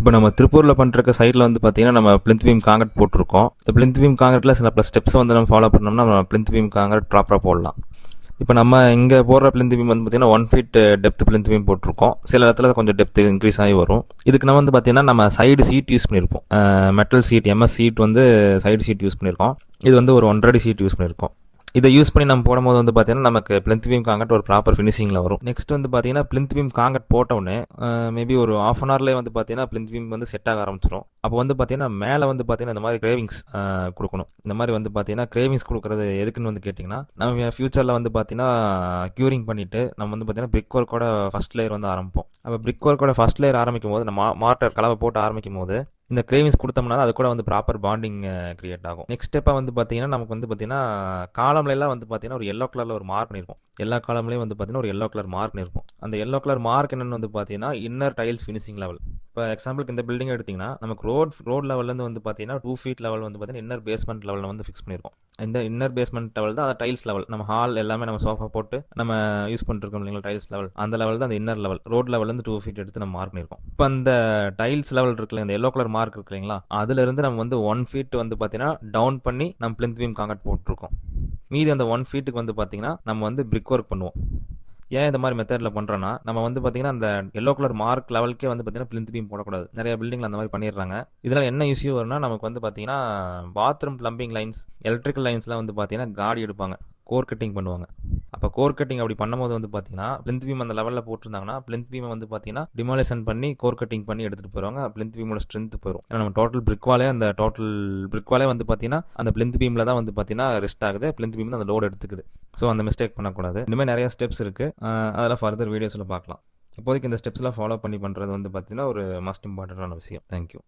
இப்போ நம்ம திருப்பூரில் பண்ணுற சைட்டில் வந்து பார்த்தீங்கன்னா நம்ம பிளிந்த் பீம் காங்கிரட் போட்டிருக்கோம். இந்த பிளிந்த் பீம் காங்கிரட்டில் சில ப்ளஸ் ஸ்டெப்ஸை வந்து நம்ம ஃபாலோ பண்ணோம்னா நம்ம பிளிந்த் பீம் காங்கிரட் ப்ராப்பராக போடலாம். இப்போ நம்ம இங்கே போடுற பிளிந்த் பீம் வந்து பார்த்தீங்கன்னா 1 feet டெப்த் பிளிந்த் பீம் போட்டிருக்கோம். சில இடத்துல கொஞ்சம் டெப்த் இன்க்ரீஸ் ஆகி வரும். இதுக்கு நம்ம வந்து பார்த்தீங்கன்னா நம்ம சைடு சீட் யூஸ் பண்ணியிருப்போம். மெட்டல் சீட் எம்எஸ் சீட் வந்து சைடு சீட் யூஸ் பண்ணியிருக்கோம். இது வந்து ஒரு 1.5 அடி சீட் யூஸ் பண்ணியிருக்கோம். இதை யூஸ் பண்ணி நம்ம போடும்போது வந்து பார்த்தீங்கன்னா நமக்கு பிளிந்த் பீம் காங்கிரட் ஒரு ப்ராப்பர் ஃபினிஷிங்கில் வரும். நெக்ஸ்ட் வந்து பார்த்தீங்கன்னா பிளிந்த் பீம் காங்கிரட் போட்டவுடனே மேபி ஒரு ½ an hourலேயே வந்து பார்த்தீங்கன்னா பிளிந்த் பீம் வந்து செட் ஆக ஆரம்பிச்சிடும். அப்போ வந்து பார்த்தீங்கன்னா மேலே வந்து பார்த்தீங்கன்னா இந்த மாதிரி கிரேவிங்ஸ் கொடுக்கணும். இந்த மாதிரி வந்து பார்த்தீங்கன்னா கிரேவிங்ஸ் கொடுக்குறது எதுக்குன்னு வந்து கேட்டிங்கன்னா, நம்ம ஃபியூச்சரில் வந்து பார்த்தீங்கன்னா க்யூரிங் பண்ணிவிட்டு நம்ம வந்து பார்த்தீங்கன்னா பிரிக் ஒர்க்கோட ஃபர்ஸ்ட் லேயர் வந்து ஆரம்பிப்போம். அப்போ பிரிக் ஒர்க்கோட ஃபர்ஸ்ட் லேயர் ஆரம்பிக்கும் போது நம்ம மார்ட்டர் கலவை போட்டு ஆரம்பிக்கும் போது இந்த கிரேவிங்ஸ் கொடுத்தோம்னா அது கூட வந்து ப்ராப்பர் பாண்டிங் கிரியேட் ஆகும். நெக்ஸ்ட் ஸ்டெப்பாக வந்து பார்த்தீங்கன்னா நமக்கு வந்து பார்த்தீங்கன்னா காலம்லாம் வந்து பார்த்தீங்கன்னா ஒரு எல்லோ கலரில் ஒரு மார்க் பண்ணியிருக்கும். எல்லா காலம்லேயும் வந்து பார்த்தீங்கன்னா ஒரு எல்லோ கலர் மார்க் பண்ணியிருக்கும். அந்த எல்லோ கலர் மார்க் என்னென்னு வந்து பார்த்தீங்கன்னா இன்னர் டைல்ஸ் ஃபினிஷிங் லெவல். இப்போ எக்ஸாம்பிளுக்கு இந்த பில்டிங் எடுத்திங்கன்னா நமக்கு ரோட் லெவல்லேருந்து வந்து பார்த்தீங்கன்னா 2 feet லெவல் வந்து பார்த்தீங்கன்னா இன்னர் பேஸ்மெண்ட் லெவலில் வந்து ஃபிக்ஸ் பண்ணியிருக்கோம். இந்த இன்னர் பேஸ்மெண்ட் லெவல் தான் அந்த டைல்ஸ் லெவல். நம்ம ஹால் எல்லாமே நம்ம சோஃபா போட்டு நம்ம யூஸ் பண்ணிருக்கோம் இல்லைங்களா, டைல்ஸ் லெவல். அந்த லெவல் தான் அந்த இன்னர் லெவல். ரோட் லெவல்லேருந்து 2 feet எடுத்து நம்ம மார்க் பண்ணியிருக்கோம். இப்போ அந்த டைல்ஸ் லெவல் இருக்குல்ல, இந்த எல்லோ கலர் மார்க் இருக்கு இல்லைங்களா, அதுல இருந்து நம்ம வந்து 1 feet வந்து பார்த்தீங்கன்னா டவுன் பண்ணி நம்ம பிளிந்த் பீம் காங்கிரட் போட்டிருக்கோம். மீதி அந்த 1 feetக்கு வந்து பார்த்தீங்கன்னா நம்ம வந்து பிரிக் ஒர்க் பண்ணுவோம். ஏன் இந்த மாதிரி மெத்தடில் பண்ணுறோன்னா, நம்ம வந்து பார்த்தீங்கன்னா அந்த எல்லோ கலர் மார்க் லெவலுக்கே வந்து பார்த்தீங்கன்னா பிளிந்த் பீம் போடக்கூடாது. நிறைய பில்டிங்கில் அந்த மாதிரி பண்ணிடுறாங்க. இதனால் என்ன இஷ்யூ வரும்னா, நமக்கு வந்து பார்த்தீங்கன்னா பாத்ரூம் பிளம்பிங் லைன்ஸ், எலக்ட்ரிக்கல் லைன்ஸ்லாம் வந்து பார்த்தீங்கன்னா காடி எடுப்பாங்க, கோர் கட்டிங் பண்ணுவாங்க. அப்போ கோர் கட்டிங் அப்படி பண்ணும்போது வந்து பார்த்தீங்கன்னா பிளிந்த் பீம் அந்த லெவலில் போட்டிருந்தாங்கன்னா பிளிந்த் பீமை வந்து பார்த்தீங்கன்னா டிமாலேஷன் பண்ணி கோர் கட்டிங் பண்ணி எடுத்துகிட்டு போயிடுவாங்க. பிளிந்த் பீமோட ஸ்ட்ரென்த் போயிடும். ஏன்னா நம்ம டோட்டல் பிரிக் வாலே வந்து பார்த்தீங்கன்னா அந்த பிளிந்த் பீமில் தான் வந்து பார்த்தீங்கன்னா ரெஸ்ட் ஆகுது. பிளிந்த் பீம் அந்த லோடு எடுத்துக்குது. ஸோ அந்த மிஸ்டேக் பண்ணக்கூடாது. இனிமேல் நிறைய ஸ்டெப்ஸ் இருக்குது, அதெல்லாம் ஃபர்தர் வீடியோஸில் பார்க்கலாம். இப்போதைக்கு இந்த ஸ்டெப்ஸ்லாம் ஃபாலோ பண்ணி பண்ணுறது வந்து பார்த்தீங்கன்னா ஒரு மஸ்ட் இம்பார்ட்டண்டான விஷயம். தேங்க்யூ.